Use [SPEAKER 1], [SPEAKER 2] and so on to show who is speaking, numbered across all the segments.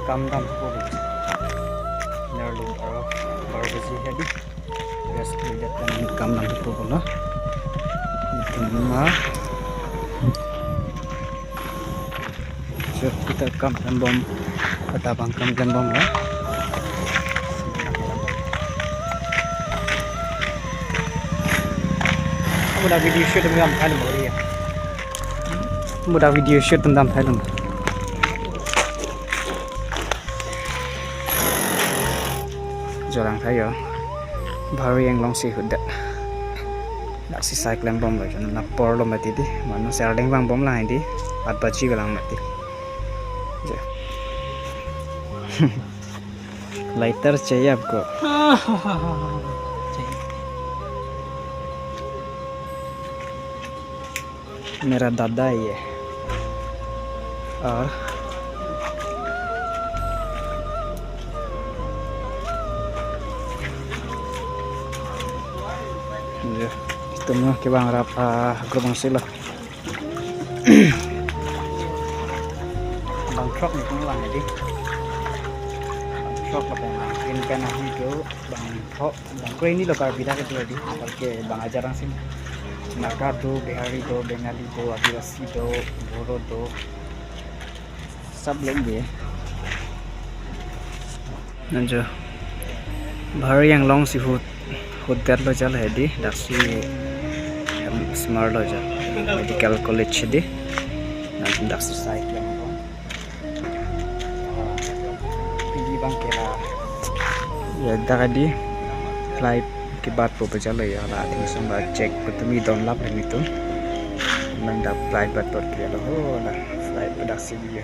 [SPEAKER 1] kam dam ko nearly baru besi hadi gas lihat dan kam dam ko bola itu mah so kita kam dan bom kata bang kam dan bom lah mudah video shoot tentang film ya mudah video shoot tentang film jalan tayo baru yang long si hudat nak si cycling bom lah jangan nak por lo mati di mana serdeng bang bom lah ini 8 baji belang mati lighter चाहिए आपको मेरा दादा ही है और itu mah ke bang rapa gerbang sila bang truk nih pun lang jadi bang truk apa yang ini kan itu bang ko ini lo karbida ke tadi porque bang ajaran sini Naga do, Bihari do, Bengali do, Adivasi do, Boro do, सब लेंगे नंजो भारी yang long si hotel lo jal है दी दासी smart lo jal medical college di nanti daksi site yang pergi bang kira ya tadi flight के बाद po berjalan ya lah ting samba cek petumi down lap ini tuh nang dah flight batot kira lo lah flight produksi dia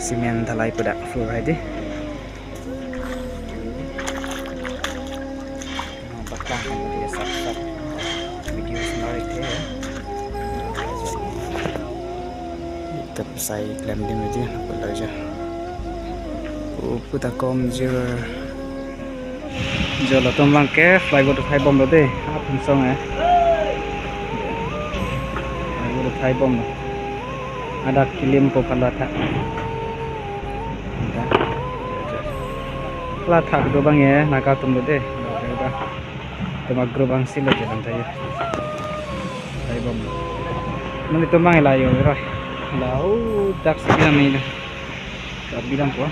[SPEAKER 1] simen thalai produk floor hai deh bakang dia sat video menarik ya tetap saya klaim di media apa aja puta kom jira Jolo tuh bang ke fly go to fly bomb deh, apa song ya? Fly go to fly bomb, ada kilim po palata. Palata do bang ya, naga tum deh, tema gerobang sila jalan saya. Fly bomb. Nanti tuh bang elayo, roh. Lau tak sekian ini, tak bilang po.